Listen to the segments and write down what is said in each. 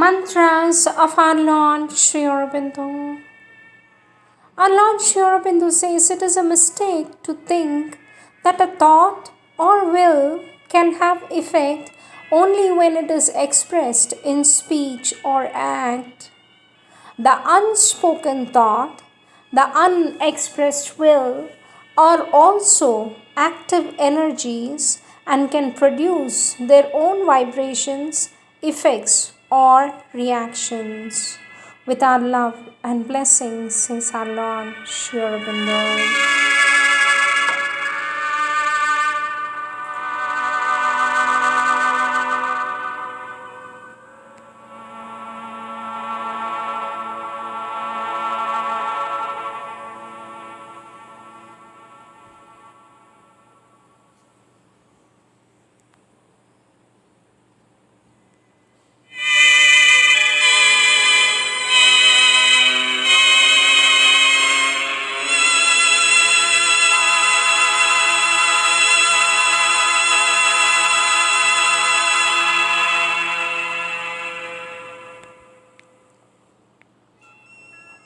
Mantras of our Lord Sri Aurobindo. Our Lord Sri Aurobindo says it is a mistake to think that a thought or will can have effect only when it is expressed in speech or act. The unspoken thought, the unexpressed will are also active energies and can produce their own vibrations, effects, or reactions. With our love and blessings, says our Lord Sri Aurobindo.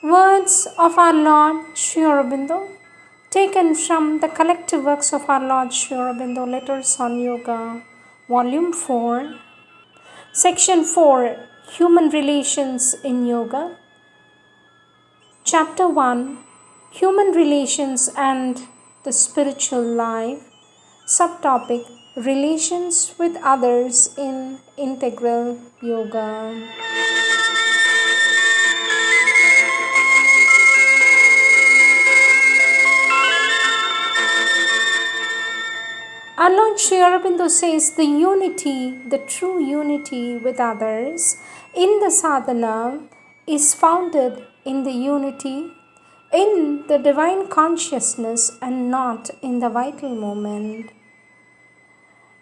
Words of our Lord Sri Aurobindo, taken from the collective works of our Lord Sri Aurobindo, Letters on Yoga, Volume 4, Section 4, Human Relations in Yoga, Chapter 1, Human Relations and the Spiritual Life, Subtopic, Relations with Others in Integral Yoga. Our Lord Sri Aurobindo says the unity, the true unity with others in the sadhana is founded in the unity in the divine consciousness and not in the vital moment.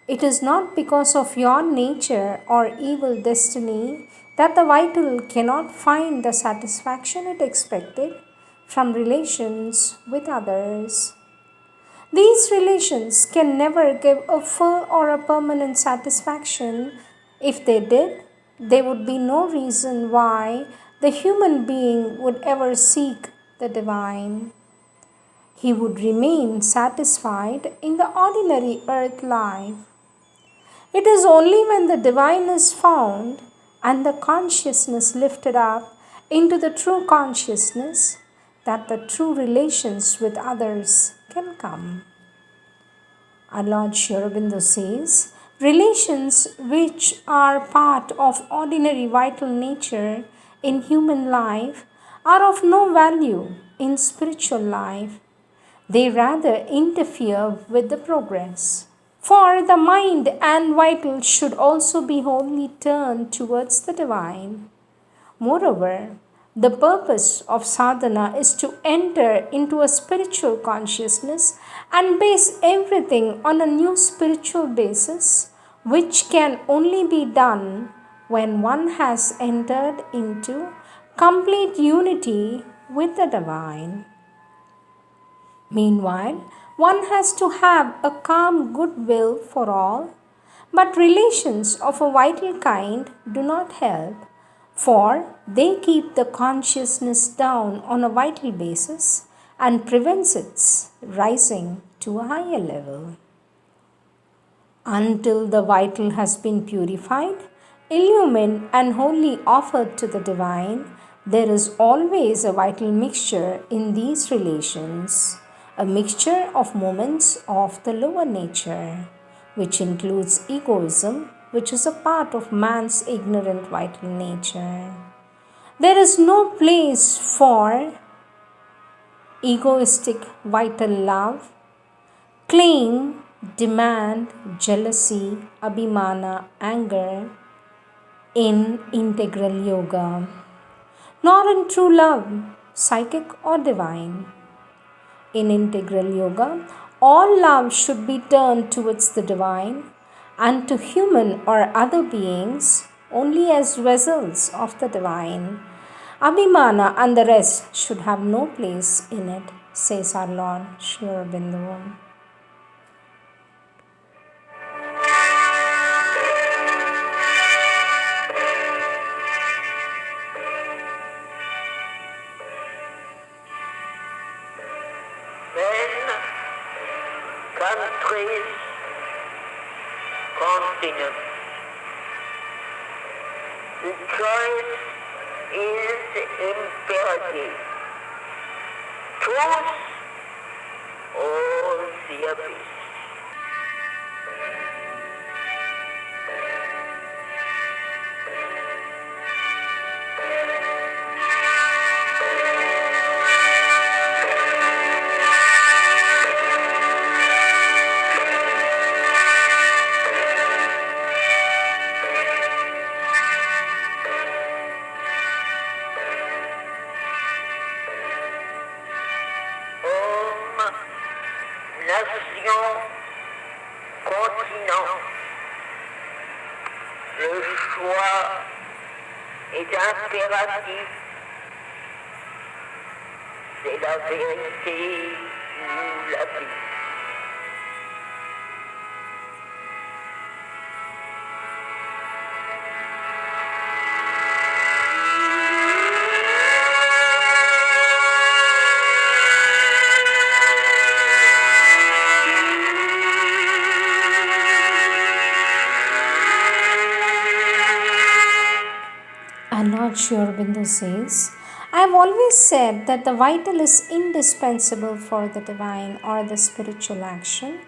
It is not because of your nature or evil destiny that the vital cannot find the satisfaction it expected from relations with others. These relations can never give a full or a permanent satisfaction. If they did, there would be no reason why the human being would ever seek the divine. He would remain satisfied in the ordinary earth life. It is only when the divine is found and the consciousness lifted up into the true consciousness that the true relations with others can come. Our Lord Sri Aurobindo says, relations which are part of ordinary vital nature in human life are of no value in spiritual life. They rather interfere with the progress. For the mind and vital should also be wholly turned towards the divine. Moreover, the purpose of sadhana is to enter into a spiritual consciousness and base everything on a new spiritual basis, which can only be done when one has entered into complete unity with the divine. Meanwhile, one has to have a calm goodwill for all, but relations of a vital kind do not help, for they keep the consciousness down on a vital basis and prevents its rising to a higher level. Until the vital has been purified, illumined and wholly offered to the divine, there is always a vital mixture in these relations, a mixture of moments of the lower nature, which includes egoism, which is a part of man's ignorant vital nature. There is no place for egoistic vital love, claim, demand, jealousy, abhimana, anger in integral yoga, nor in true love, psychic or divine. In integral yoga, all love should be turned towards the divine and to human or other beings only as vessels of the divine. Abhimana and the rest should have no place in it, says our Lord Sri Aurobindo. countries, continents. The choice is imperative. Truth or the abyss. Nation, continent, le choix est impératif, c'est la vérité ou la vie. Lord Sri Aurobindo says, I have always said that the vital is indispensable for the divine or the spiritual action.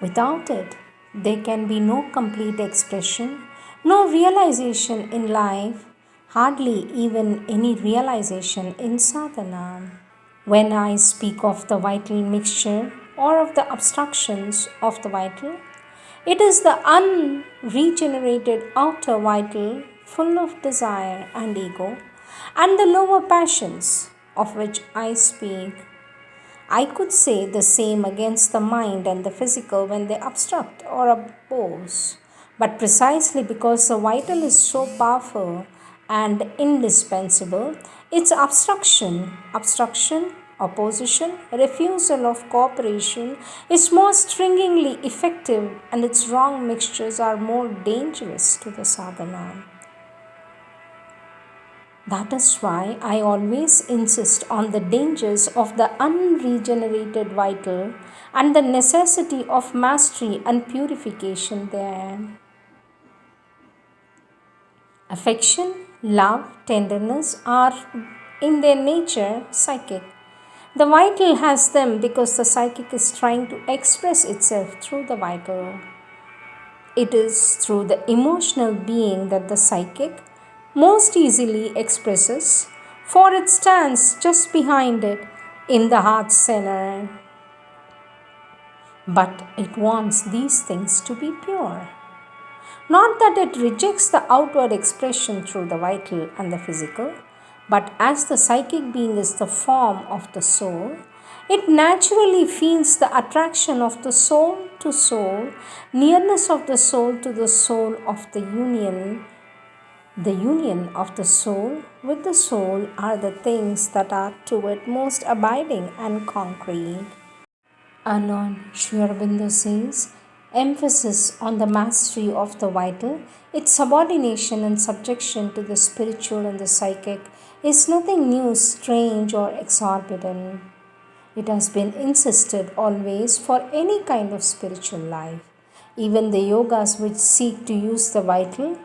Without it, there can be no complete expression, no realization in life, hardly even any realization in sadhana. When I speak of the vital mixture or of the obstructions of the vital, it is the unregenerated outer vital full of desire and ego and the lower passions of which I speak. I could say the same against the mind and the physical when they obstruct or oppose. But precisely because the vital is so powerful and indispensable, its obstruction, opposition, refusal of cooperation is more stringingly effective and its wrong mixtures are more dangerous to the sadhana. That is why I always insist on the dangers of the unregenerated vital and the necessity of mastery and purification therein. Affection, love, tenderness are in their nature psychic. The vital has them because the psychic is trying to express itself through the vital. It is through the emotional being that the psychic most easily expresses, for it stands just behind it in the heart center. But it wants these things to be pure. Not that it rejects the outward expression through the vital and the physical, but as the psychic being is the form of the soul, it naturally feels the attraction of the soul to soul, nearness of the soul to the soul of the union. The union of the soul with the soul are the things that are to it most abiding and concrete. Lord Sri Aurobindo says, emphasis on the mastery of the vital, its subordination and subjection to the spiritual and the psychic is nothing new, strange, or exorbitant. It has been insisted always for any kind of spiritual life. Even the yogas which seek to use the vital,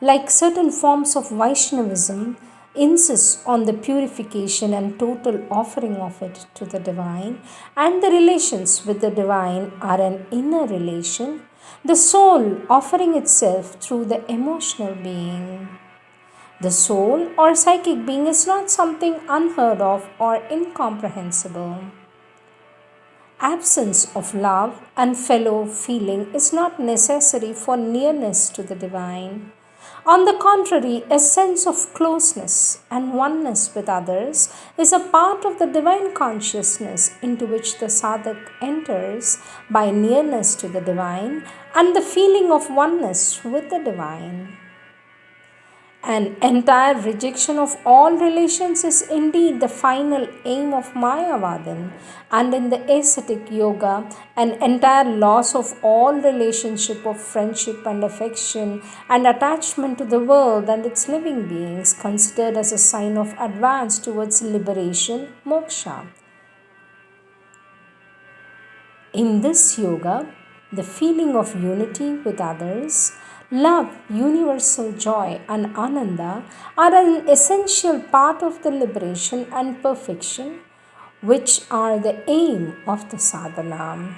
like certain forms of Vaishnavism, insists on the purification and total offering of it to the divine, and the relations with the divine are an inner relation, the soul offering itself through the emotional being. The soul or psychic being is not something unheard of or incomprehensible. Absence of love and fellow feeling is not necessary for nearness to the divine. On the contrary, a sense of closeness and oneness with others is a part of the divine consciousness into which the sadhak enters by nearness to the divine and the feeling of oneness with the divine. An entire rejection of all relations is indeed the final aim of Mayavadan, and in the ascetic yoga, an entire loss of all relationship of friendship and affection and attachment to the world and its living beings, considered as a sign of advance towards liberation, moksha. In this yoga, the feeling of unity with others, love, universal joy, and ananda are an essential part of the liberation and perfection, which are the aim of the sadhana.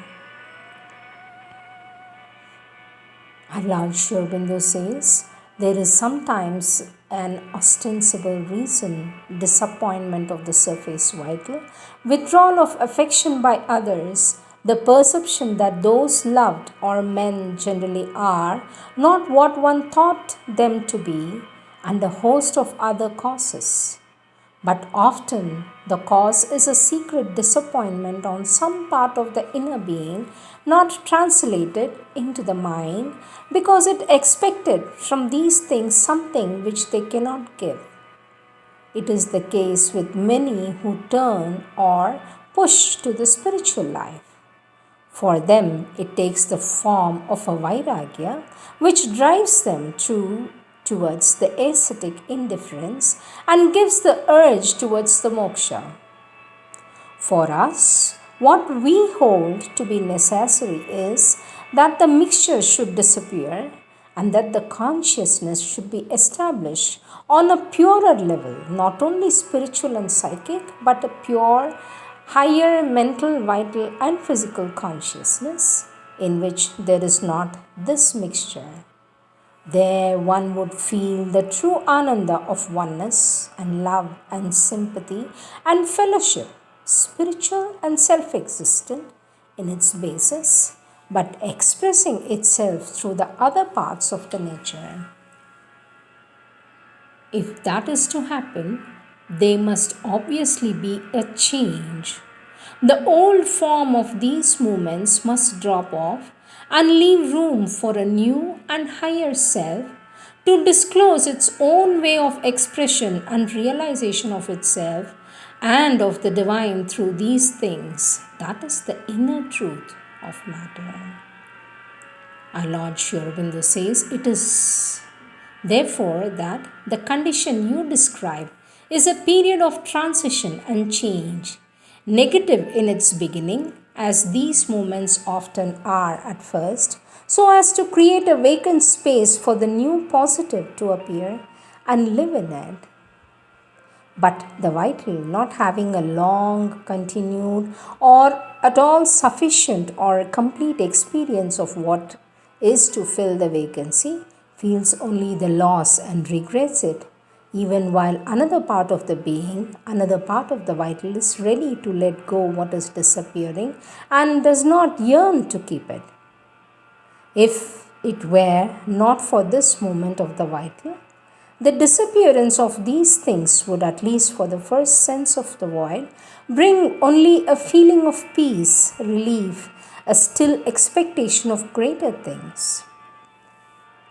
Aurobindo says, there is sometimes an ostensible reason, disappointment of the surface vital, withdrawal of affection by others, the perception that those loved or men generally are not what one thought them to be, and a host of other causes. But often the cause is a secret disappointment on some part of the inner being, not translated into the mind, because it expected from these things something which they cannot give. It is the case with many who turn or push to the spiritual life. For them, it takes the form of a vairagya, which drives them towards the ascetic indifference and gives the urge towards the moksha. For us, what we hold to be necessary is that the mixture should disappear and that the consciousness should be established on a purer level, not only spiritual and psychic, but a pure, higher mental, vital, and physical consciousness in which there is not this mixture. There one would feel the true ananda of oneness and love and sympathy and fellowship, spiritual and self existent in its basis, but expressing itself through the other parts of the nature. If that is to happen, there must obviously be a change. The old form of these movements must drop off and leave room for a new and higher self to disclose its own way of expression and realization of itself and of the divine through these things. That is the inner truth of matter. Our Lord Sri Aurobindo says it is therefore that the condition you describe is a period of transition and change, negative in its beginning, as these moments often are at first, so as to create a vacant space for the new positive to appear and live in it. But the vital, not having a long, continued, or at all sufficient or complete experience of what is to fill the vacancy, feels only the loss and regrets it, even while another part of the being, another part of the vital is ready to let go what is disappearing and does not yearn to keep it. If it were not for this moment of the vital, the disappearance of these things would, at least for the first sense of the void, bring only a feeling of peace, relief, a still expectation of greater things.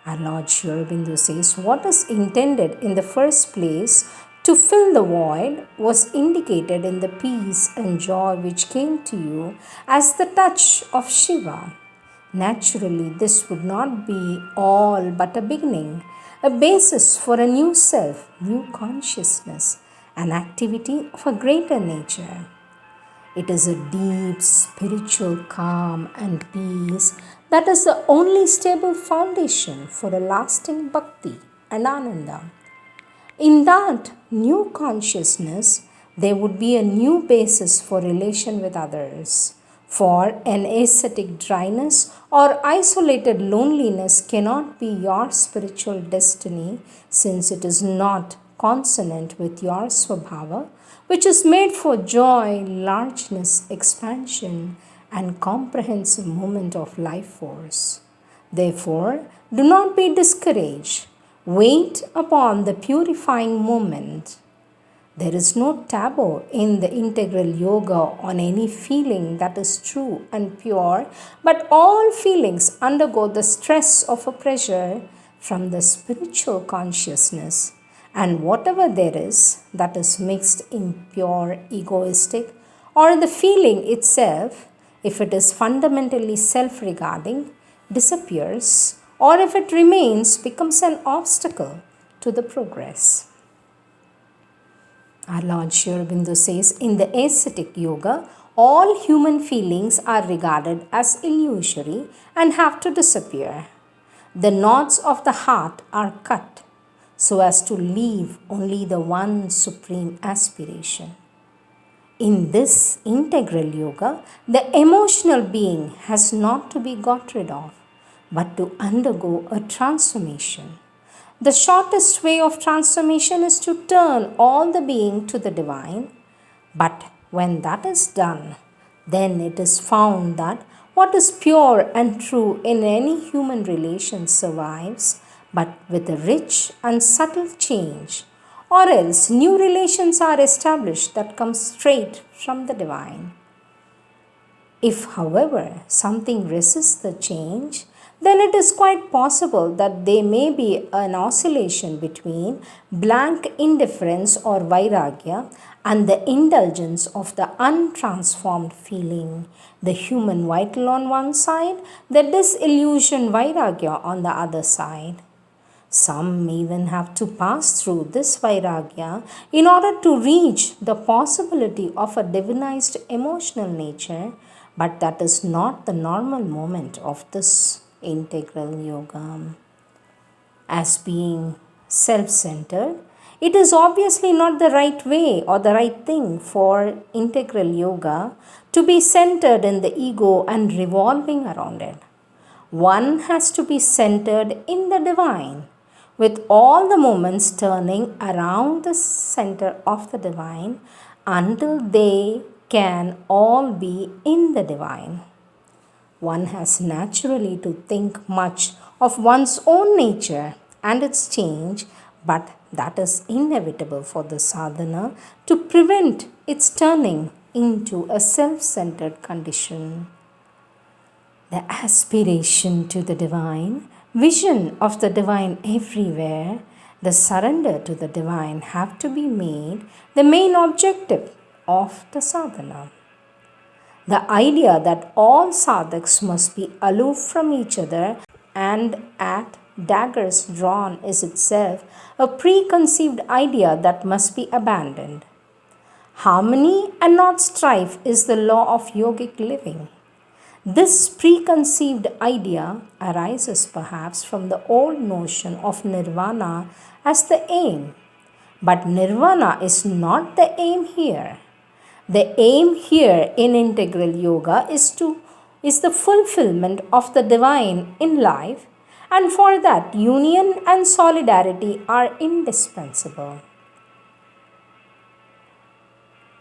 Our Lord Sri Aurobindo says, what is intended in the first place to fill the void was indicated in the peace and joy which came to you as the touch of Shiva. Naturally, this would not be all but a beginning, a basis for a new self, new consciousness, an activity of a greater nature. It is a deep spiritual calm and peace that is the only stable foundation for a lasting bhakti and ananda. In that new consciousness, there would be a new basis for relation with others. For an ascetic dryness or isolated loneliness cannot be your spiritual destiny, since it is not consonant with your svabhava, which is made for joy, largeness, expansion, and comprehensive movement of life force. Therefore, do not be discouraged. Wait upon the purifying moment. There is no taboo in the integral yoga on any feeling that is true and pure, but all feelings undergo the stress of a pressure from the spiritual consciousness, and whatever there is that is mixed, impure, egoistic, or the feeling itself, if it is fundamentally self-regarding, disappears, or if it remains, becomes an obstacle to the progress. Our Lord Sri Aurobindo says, in the ascetic yoga, all human feelings are regarded as illusory and have to disappear. The knots of the heart are cut so as to leave only the one supreme aspiration. In this integral yoga, the emotional being has not to be got rid of, but to undergo a transformation. The shortest way of transformation is to turn all the being to the divine, but when that is done, then it is found that what is pure and true in any human relation survives, but with a rich and subtle change, or else new relations are established that come straight from the divine. If, however, something resists the change, then it is quite possible that there may be an oscillation between blank indifference or vairagya and the indulgence of the untransformed feeling, the human vital on one side, the disillusioned vairagya on the other side. Some even have to pass through this vairagya in order to reach the possibility of a divinized emotional nature, but that is not the normal moment of this integral yoga. As being self centered, it is obviously not the right way or the right thing for integral yoga to be centered in the ego and revolving around it. One has to be centered in the divine, with all the moments turning around the center of the divine until they can all be in the divine. One has naturally to think much of one's own nature and its change, but that is inevitable for the sadhana to prevent its turning into a self centered condition. The aspiration to the divine, vision of the divine everywhere, the surrender to the divine have to be made the main objective of the sadhana. The idea that all sadhaks must be aloof from each other and at daggers drawn is itself a preconceived idea that must be abandoned. Harmony and not strife is the law of yogic living. This preconceived idea arises perhaps from the old notion of nirvana as the aim. But nirvana is not the aim here. The aim here in integral yoga is the fulfillment of the divine in life, and for that union and solidarity are indispensable.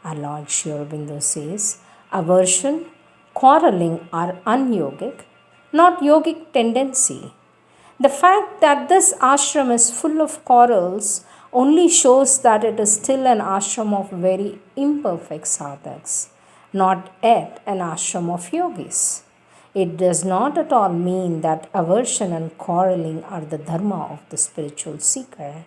Our Lord Sri Aurobindo says, aversion, quarreling are unyogic, not yogic tendency. The fact that this ashram is full of quarrels only shows that it is still an ashram of very imperfect sadhaks, not yet an ashram of yogis. It does not at all mean that aversion and quarreling are the dharma of the spiritual seeker.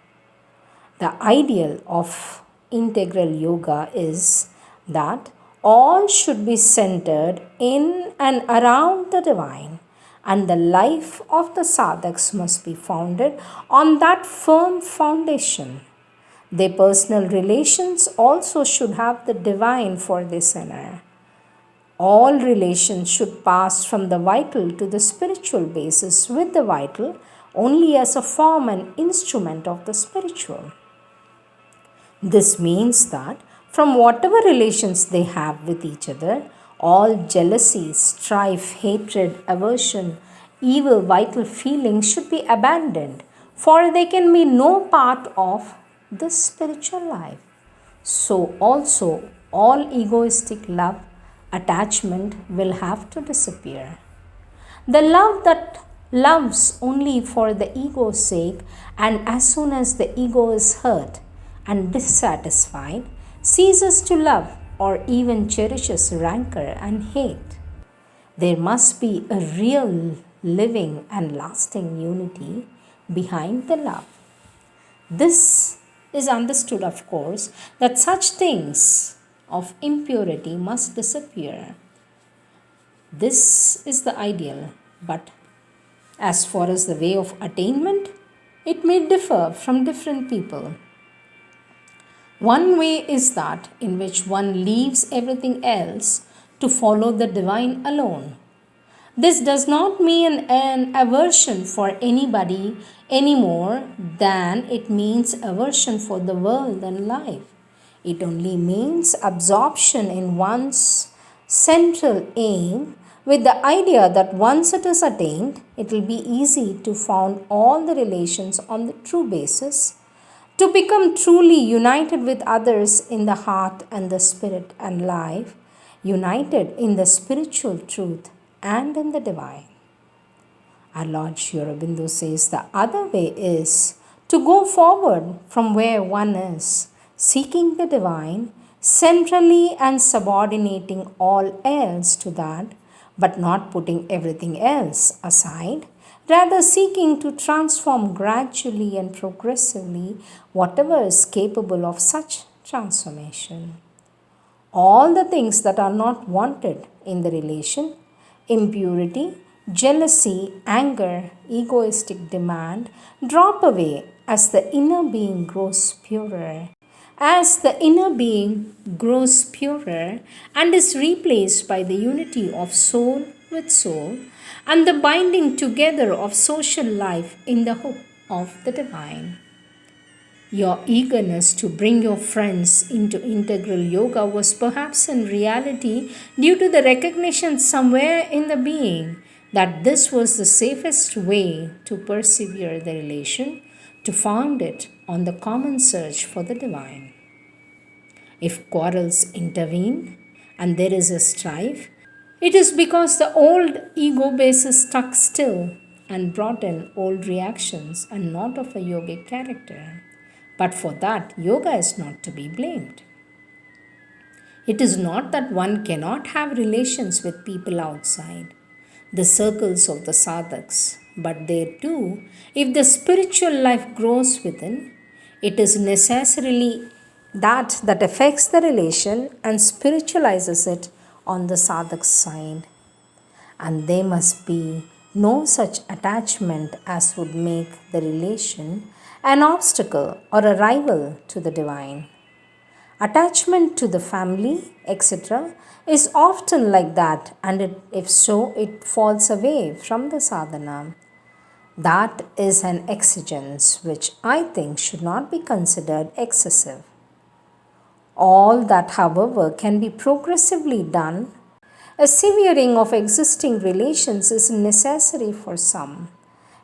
The ideal of integral yoga is that all should be centered in and around the divine, and the life of the sadhaks must be founded on that firm foundation. Their personal relations also should have the divine for their center. All relations should pass from the vital to the spiritual basis, with the vital only as a form and instrument of the spiritual. This means that from whatever relations they have with each other, all jealousy, strife, hatred, aversion, evil vital feelings should be abandoned, for they can be no part of this spiritual life. So also all egoistic love, attachment will have to disappear. The love that loves only for the ego's sake, and as soon as the ego is hurt and dissatisfied, ceases to love or even cherishes rancor and hate. There must be a real, living, and lasting unity behind the love. This is understood, of course, that such things of impurity must disappear. This is the ideal, but as far as the way of attainment, it may differ from different people. One way is that in which one leaves everything else to follow the divine alone. This does not mean an aversion for anybody any more than it means aversion for the world and life. It only means absorption in one's central aim with the idea that once it is attained, it will be easy to found all the relations on the true basis, to become truly united with others in the heart and the spirit and life, united in the spiritual truth and in the divine. Our Lord Sri Aurobindo says the other way is to go forward from where one is, seeking the divine, centrally and subordinating all else to that, but not putting everything else aside, rather seeking to transform gradually and progressively whatever is capable of such transformation. All the things that are not wanted in the relation, impurity, jealousy, anger, egoistic demand, drop away as the inner being grows purer. As the inner being grows purer and is replaced by the unity of soul with soul and the binding together of social life in the hope of the divine. Your eagerness to bring your friends into integral yoga was perhaps in reality due to the recognition somewhere in the being that this was the safest way to persevere the relation, to found it on the common search for the divine. If quarrels intervene and there is a strife, it is because the old ego base is stuck still and brought in old reactions and not of a yogic character. But for that, yoga is not to be blamed. It is not that one cannot have relations with people outside, the circles of the sadhaks, but there too, if the spiritual life grows within, it is necessarily that affects the relation and spiritualizes it on the sadhak's side. And there must be no such attachment as would make the relation an obstacle or a rival to the divine. Attachment to the family, etc., is often like that, and if so, it falls away from the sadhana. That is an exigence which I think should not be considered excessive. All that, however, can be progressively done. A severing of existing relations is necessary for some.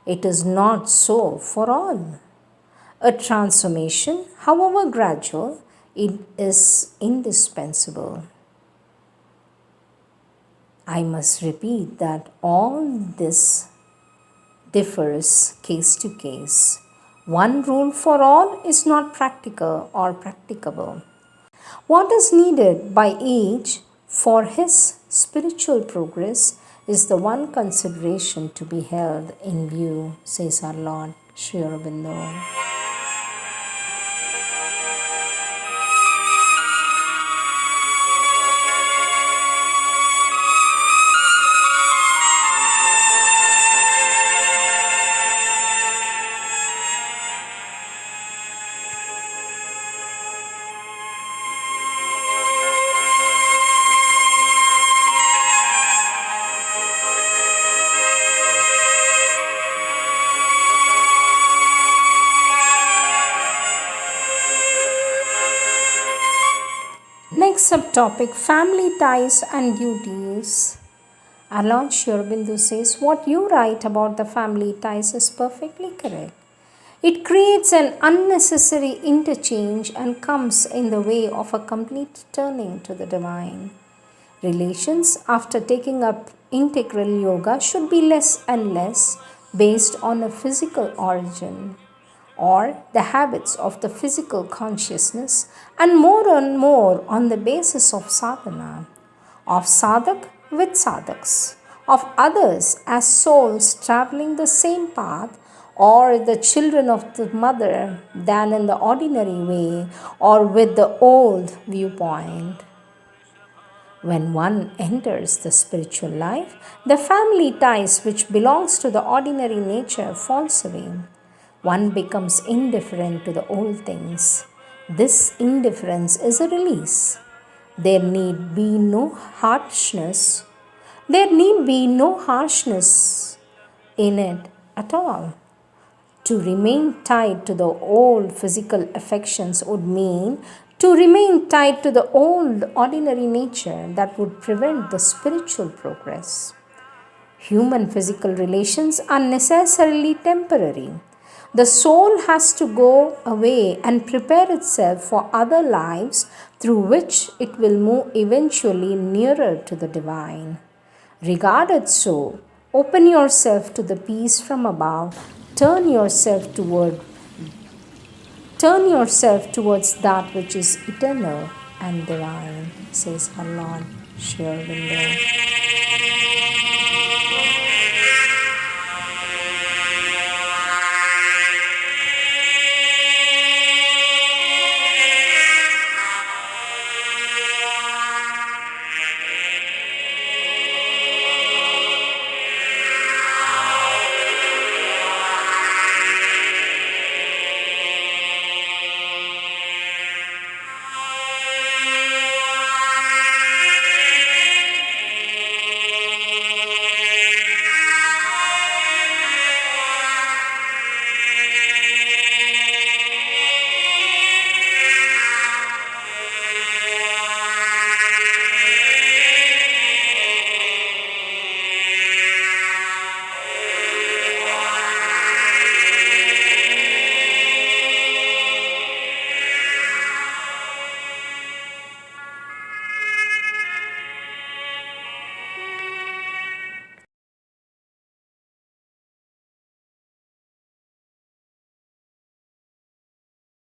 It is not so for all. A transformation, however gradual, it is indispensable. I must repeat that all this differs case to case. One rule for all is not practical or practicable. What is needed by each for his spiritual progress is the one consideration to be held in view, says our Lord Sri Aurobindo. Next subtopic, family ties and duties. Our Lord Sri Aurobindo says, what you write about the family ties is perfectly correct. It creates an unnecessary interchange and comes in the way of a complete turning to the divine. Relations, after taking up integral yoga, should be less and less based on a physical origin or the habits of the physical consciousness, and more on the basis of sadhana, of sadhak with sadhaks, of others as souls traveling the same path, or the children of the mother than in the ordinary way or with the old viewpoint. When one enters the spiritual life, the family ties which belongs to the ordinary nature falls away. One becomes indifferent to the old things. This indifference is a release. There need be no harshness. There need be no harshness in it at all. To remain tied to the old physical affections would mean to remain tied to the old ordinary nature that would prevent the spiritual progress. Human physical relations are necessarily temporary. The soul has to go away and prepare itself for other lives through which it will move eventually nearer to the divine. Regard it so. Open yourself to the peace from above. Turn yourself towards that which is eternal and divine, says our Lord Sri Aurobindo.